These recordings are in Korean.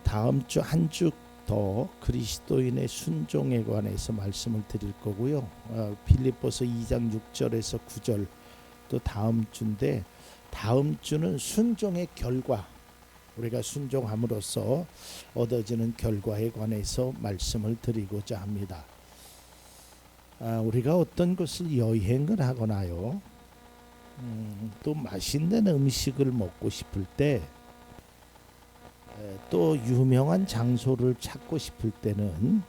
다음 주 한 주 더 그리스도인의 순종에 관해서 말씀을 드릴 거고요. 빌립보서 2장 6절에서 9절 또 다음 주인데, 다음 주는 순종의 결과, 우리가 순종함으로써 얻어지는 결과에 관해서 말씀을 드리고자 합니다. 우리가 어떤 곳을 여행을 하거나요, 또 맛있는 음식을 먹고 싶을 때, 또 유명한 장소를 찾고 싶을 때는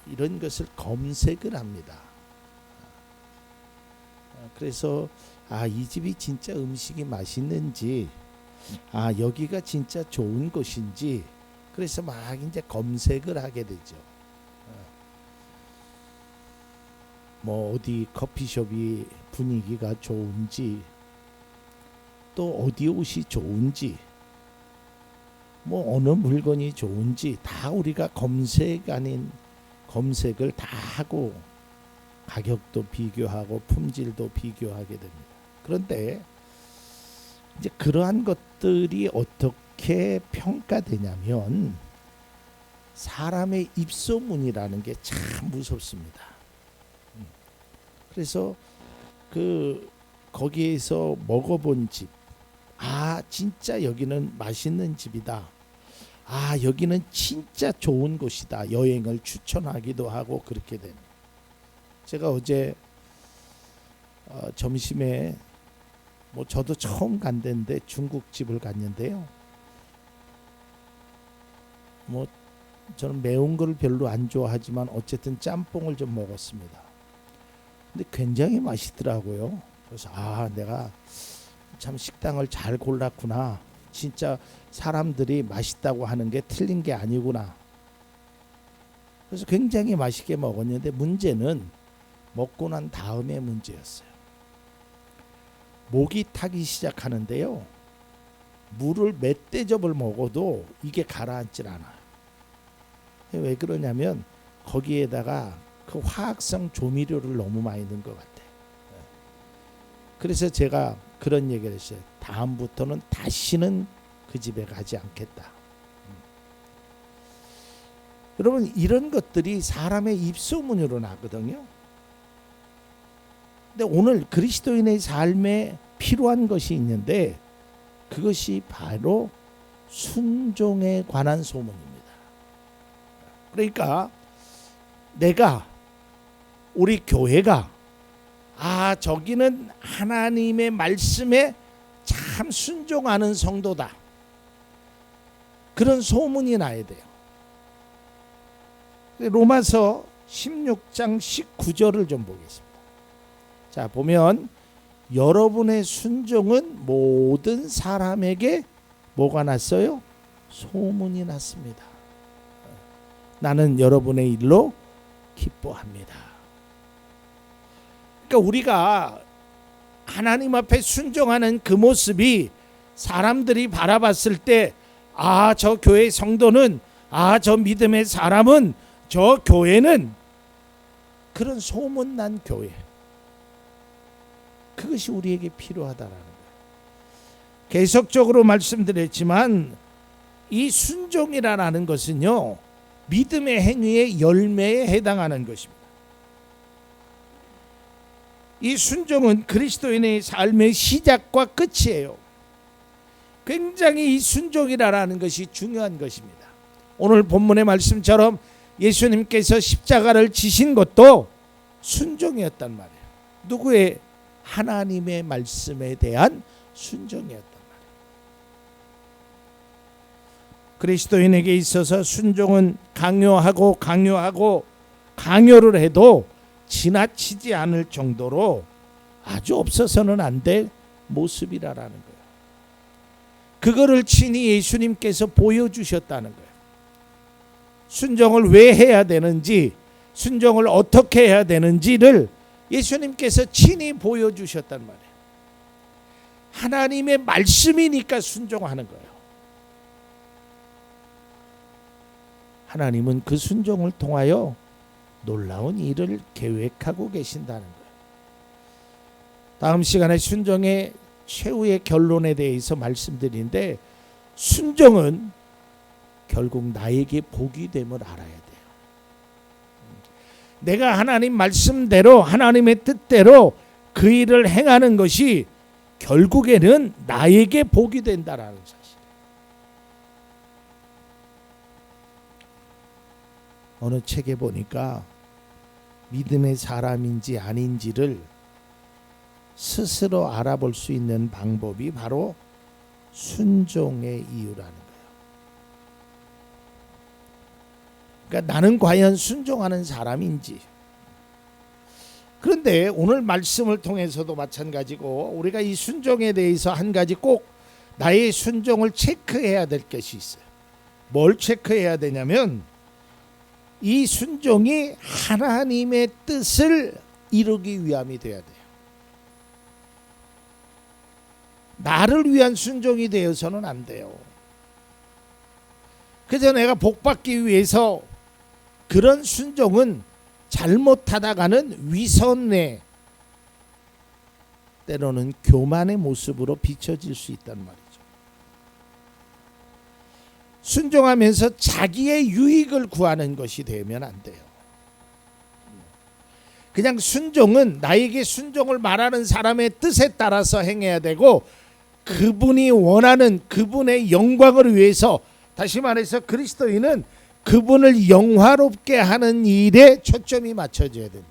이런 것을 검색을 합니다. 그래서 이 집이 진짜 음식이 맛있는지, 여기가 진짜 좋은 곳인지, 그래서 막 이제 검색을 하게 되죠. 뭐 어디 커피숍이 분위기가 좋은지, 또 어디 옷이 좋은지, 뭐 어느 물건이 좋은지 다 우리가 검색 아닌 검색을 다 하고, 가격도 비교하고 품질도 비교하게 됩니다. 그런데 이제 그러한 것들이 어떻게 평가되냐면, 사람의 입소문이라는 게 참 무섭습니다. 그래서 거기에서 먹어본 집, 진짜 여기는 맛있는 집이다, 여기는 진짜 좋은 곳이다, 여행을 추천하기도 하고 그렇게 됩니다. 제가 어제 점심에 저도 처음 간 데인데 중국집을 갔는데요. 저는 매운 걸 별로 안 좋아하지만 어쨌든 짬뽕을 좀 먹었습니다. 근데 굉장히 맛있더라고요. 그래서 내가 참 식당을 잘 골랐구나, 진짜 사람들이 맛있다고 하는 게 틀린 게 아니구나. 그래서 굉장히 맛있게 먹었는데, 문제는 먹고 난 다음에 문제였어요. 목이 타기 시작하는데요, 물을 몇 대접을 먹어도 이게 가라앉질 않아요. 왜 그러냐면 거기에다가 그 화학성 조미료를 너무 많이 넣은 것 같아요. 그래서 제가 그런 얘기를 했어요. 다음부터는 다시는 그 집에 가지 않겠다. 여러분, 이런 것들이 사람의 입소문으로 나거든요. 근데 오늘 그리스도인의 삶에 필요한 것이 있는데, 그것이 바로 순종에 관한 소문입니다. 그러니까 우리 교회가 저기는 하나님의 말씀에 참 순종하는 성도다, 그런 소문이 나야 돼요. 로마서 16장 19절을 좀 보겠습니다. 자, 보면 여러분의 순종은 모든 사람에게 뭐가 났어요? 소문이 났습니다. 나는 여러분의 일로 기뻐합니다. 그러니까 우리가 하나님 앞에 순종하는 그 모습이 사람들이 바라봤을 때, 저 교회 성도는, 저 믿음의 사람은, 저 교회는 그런 소문난 교회, 그것이 우리에게 필요하다라는 거예요. 계속적으로 말씀드렸지만 이 순종이라는 것은요, 믿음의 행위의 열매에 해당하는 것입니다. 이 순종은 그리스도인의 삶의 시작과 끝이에요. 굉장히 이 순종이라는 것이 중요한 것입니다. 오늘 본문의 말씀처럼 예수님께서 십자가를 지신 것도 순종이었단 말이에요. 누구의? 하나님의 말씀에 대한 순종이었단 말이에요. 그리스도인에게 있어서 순종은 강요하고 강요를 해도 지나치지 않을 정도로 아주 없어서는 안 될 모습이라는 거예요. 그거를 친히 예수님께서 보여주셨다는 거예요. 순종을 왜 해야 되는지, 순종을 어떻게 해야 되는지를 예수님께서 친히 보여주셨단 말이에요. 하나님의 말씀이니까 순종하는 거예요. 하나님은 그 순종을 통하여 놀라운 일을 계획하고 계신다는 거예요. 다음 시간에 순종의 최후의 결론에 대해서 말씀드리는데, 순종은 결국 나에게 복이 됨을 알아야 돼요. 내가 하나님 말씀대로 하나님의 뜻대로 그 일을 행하는 것이 결국에는 나에게 복이 된다라는 사실. 어느 책에 보니까 믿음의 사람인지 아닌지를 스스로 알아볼 수 있는 방법이 바로 순종의 이유라는 거예요. 그러니까 나는 과연 순종하는 사람인지. 그런데 오늘 말씀을 통해서도 마찬가지고 우리가 이 순종에 대해서 한 가지 꼭 나의 순종을 체크해야 될 것이 있어요. 뭘 체크해야 되냐면 이 순종이 하나님의 뜻을 이루기 위함이 되어야 돼요. 나를 위한 순종이 되어서는 안 돼요. 그래서 내가 복받기 위해서 그런 순종은 잘못하다가는 위선의 때로는 교만의 모습으로 비춰질 수 있단 말이죠. 순종하면서 자기의 유익을 구하는 것이 되면 안 돼요. 그냥 순종은 나에게 순종을 말하는 사람의 뜻에 따라서 행해야 되고 그분이 원하는 그분의 영광을 위해서, 다시 말해서 그리스도인은 그분을 영화롭게 하는 일에 초점이 맞춰져야 된다.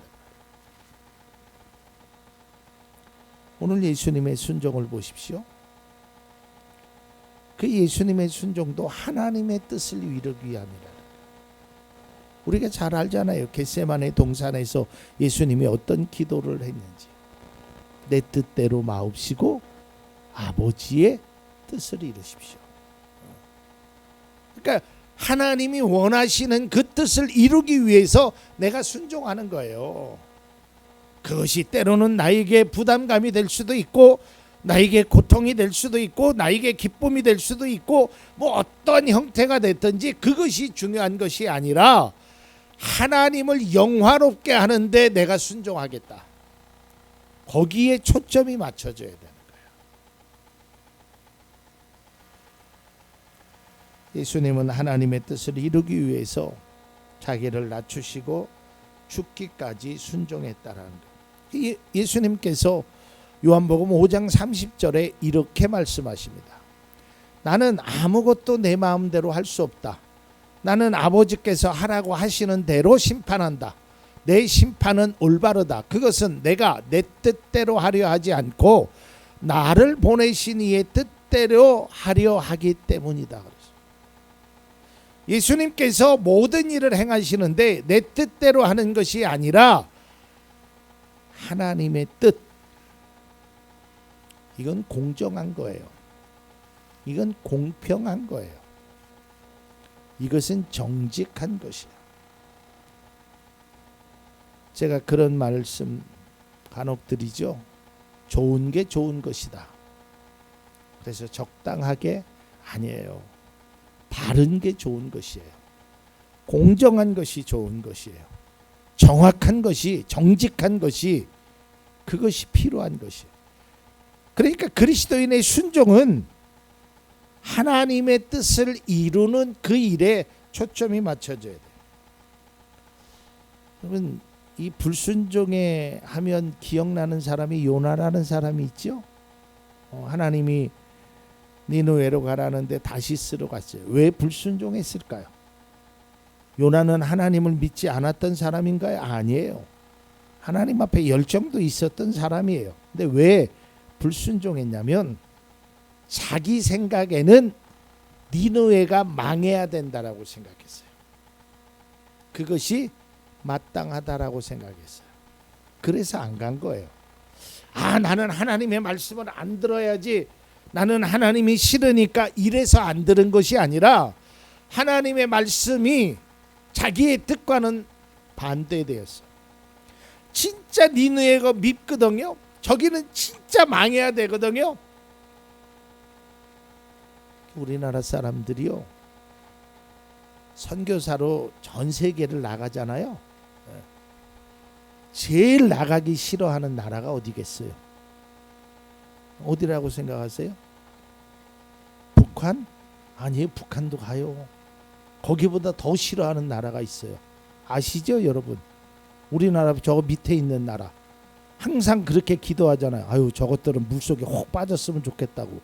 오늘 예수님의 순종을 보십시오. 그 예수님의 순종도 하나님의 뜻을 이루기 위함이라. 우리가 잘 알잖아요. 겟세마네 동산에서 예수님이 어떤 기도를 했는지. 내 뜻대로 마옵시고 아버지의 뜻을 이루십시오. 그러니까 하나님이 원하시는 그 뜻을 이루기 위해서 내가 순종하는 거예요. 그것이 때로는 나에게 부담감이 될 수도 있고 나에게 고통이 될 수도 있고 나에게 기쁨이 될 수도 있고 뭐 어떤 형태가 됐든지 그것이 중요한 것이 아니라 하나님을 영화롭게 하는데 내가 순종하겠다. 거기에 초점이 맞춰져야 되는 거예요. 예수님은 하나님의 뜻을 이루기 위해서 자기를 낮추시고 죽기까지 순종했다라는 거예요. 예수님께서 요한복음 5장 30절에 이렇게 말씀하십니다. 나는 아무것도 내 마음대로 할 수 없다. 나는 아버지께서 하라고 하시는 대로 심판한다. 내 심판은 올바르다. 그것은 내가 내 뜻대로 하려 하지 않고 나를 보내신 이의 뜻대로 하려 하기 때문이다. 예수님께서 모든 일을 행하시는데 내 뜻대로 하는 것이 아니라 하나님의 뜻. 이건 공정한 거예요. 이건 공평한 거예요. 이것은 정직한 것이에요. 제가 그런 말씀 간혹 드리죠. 좋은 게 좋은 것이다. 그래서 적당하게 아니에요. 바른 게 좋은 것이에요. 공정한 것이 좋은 것이에요. 정확한 것이, 정직한 것이, 그것이 필요한 것이에요. 그러니까 그리스도인의 순종은 하나님의 뜻을 이루는 그 일에 초점이 맞춰져야 돼요. 여러분, 이 불순종에 하면 기억나는 사람이 요나라는 사람이 있죠. 하나님이 니느웨로 가라는데 다시스로 갔어요. 왜 불순종했을까요? 요나는 하나님을 믿지 않았던 사람인가요? 아니에요. 하나님 앞에 열정도 있었던 사람이에요. 근데 왜 불순종했냐면 자기 생각에는 니느웨가 망해야 된다라고 생각했어요. 그것이 마땅하다라고 생각했어요. 그래서 안 간 거예요. 나는 하나님의 말씀을 안 들어야지. 나는 하나님이 싫으니까 이래서 안 들은 것이 아니라 하나님의 말씀이 자기의 뜻과는 반대되었어요. 진짜 니느웨가 밉거든요. 저기는 진짜 망해야 되거든요. 우리나라 사람들이요, 선교사로 전 세계를 나가잖아요. 제일 나가기 싫어하는 나라가 어디겠어요? 어디라고 생각하세요? 북한? 아니, 북한도 가요. 거기보다 더 싫어하는 나라가 있어요. 아시죠, 여러분? 우리나라 저 밑에 있는 나라 항상 그렇게 기도하잖아요. 아유, 저것들은 물속에 혹 빠졌으면 좋겠다고.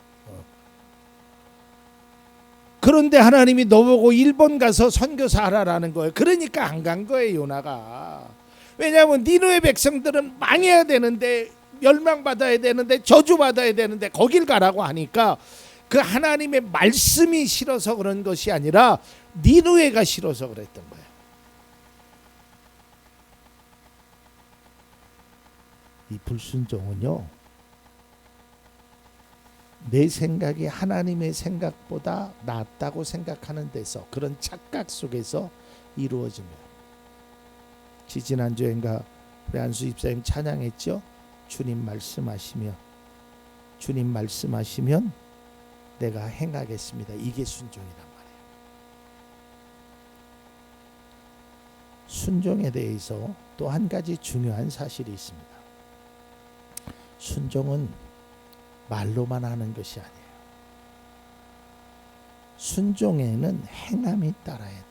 그런데 하나님이 너보고 일본 가서 선교사 하라라는 거예요. 그러니까 안 간 거예요, 요나가. 왜냐하면 니느웨 백성들은 망해야 되는데, 멸망받아야 되는데, 저주받아야 되는데 거길 가라고 하니까 그 하나님의 말씀이 싫어서 그런 것이 아니라 니느웨가 싫어서 그랬던 거예요. 이 불순종은요, 내 생각이 하나님의 생각보다 낫다고 생각하는 데서, 그런 착각 속에서 이루어진 거예요. 지지난주엔가 우리 안수 집사님 찬양했죠. 주님 말씀하시면 내가 행하겠습니다. 이게 순종이란 말이에요. 순종에 대해서 또 한 가지 중요한 사실이 있습니다. 순종은 말로만 하는 것이 아니에요. 순종에는 행함이 따라야 돼요.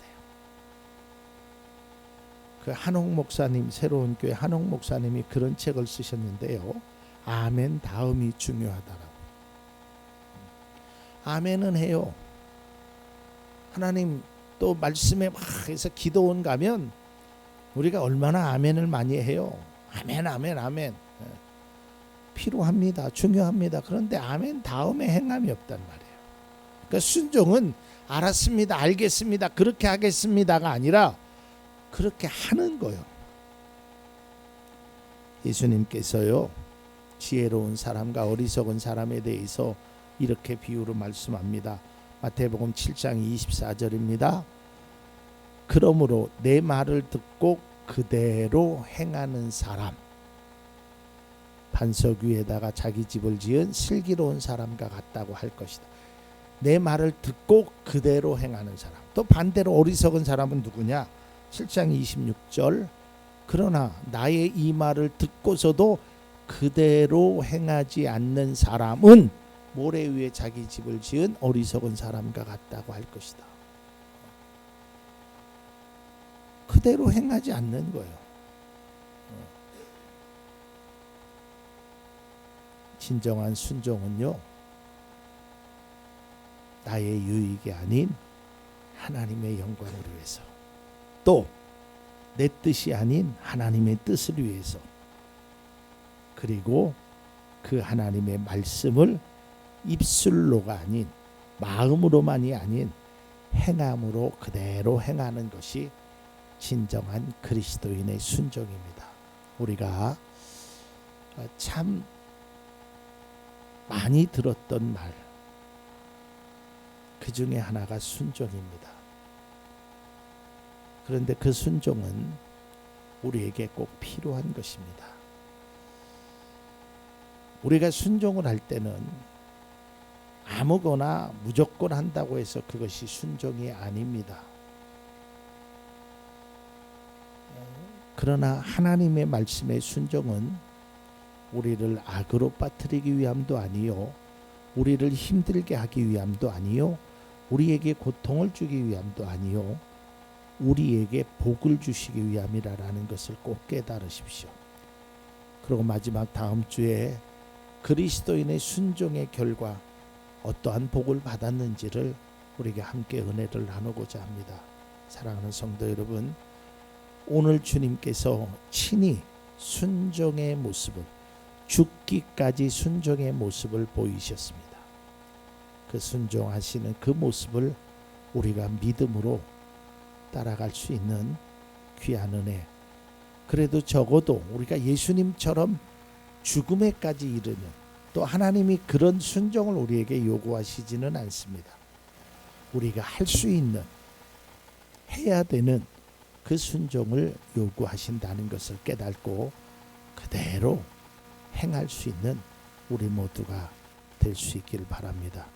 그 한옥 목사님, 새로운 교회 한옥 목사님이 그런 책을 쓰셨는데요. 아멘 다음이 중요하다라고. 아멘은 해요. 하나님 또 말씀에 막 해서 기도원 가면 우리가 얼마나 아멘을 많이 해요. 아멘, 아멘, 아멘. 필요합니다. 중요합니다. 그런데 아멘 다음에 행함이 없단 말이에요. 그러니까 순종은 알았습니다. 알겠습니다. 그렇게 하겠습니다가 아니라 그렇게 하는 거예요. 예수님께서요, 지혜로운 사람과 어리석은 사람에 대해서 이렇게 비유로 말씀합니다. 마태복음 7장 24절입니다. 그러므로 내 말을 듣고 그대로 행하는 사람, 반석 위에다가 자기 집을 지은 슬기로운 사람과 같다고 할 것이다. 내 말을 듣고 그대로 행하는 사람. 또 반대로 어리석은 사람은 누구냐? 7장 26절. 그러나 나의 이 말을 듣고서도 그대로 행하지 않는 사람은 모래 위에 자기 집을 지은 어리석은 사람과 같다고 할 것이다. 그대로 행하지 않는 거예요. 진정한 순종은요, 나의 유익이 아닌 하나님의 영광을 위해서, 또 내 뜻이 아닌 하나님의 뜻을 위해서, 그리고 그 하나님의 말씀을 입술로가 아닌, 마음으로만이 아닌 행함으로 그대로 행하는 것이 진정한 그리스도인의 순종입니다. 우리가 참 많이 들었던 말, 그 중에 하나가 순종입니다. 그런데 그 순종은 우리에게 꼭 필요한 것입니다. 우리가 순종을 할 때는 아무거나 무조건 한다고 해서 그것이 순종이 아닙니다. 그러나 하나님의 말씀의 순종은 우리를 악으로 빠뜨리기 위함도 아니요, 우리를 힘들게 하기 위함도 아니요, 우리에게 고통을 주기 위함도 아니요, 우리에게 복을 주시기 위함이라는 것을 꼭 깨달으십시오. 그리고 마지막 다음 주에 그리스도인의 순종의 결과 어떠한 복을 받았는지를 우리가 함께 은혜를 나누고자 합니다. 사랑하는 성도 여러분, 오늘 주님께서 친히 순종의 모습을, 죽기까지 순종의 모습을 보이셨습니다. 그 순종하시는 그 모습을 우리가 믿음으로 따라갈 수 있는 귀한 은혜, 그래도 적어도 우리가 예수님처럼 죽음에까지 이르는, 또 하나님이 그런 순종을 우리에게 요구하시지는 않습니다. 우리가 할 수 있는, 해야 되는 그 순종을 요구하신다는 것을 깨닫고 그대로 행할 수 있는 우리 모두가 될 수 있길 바랍니다.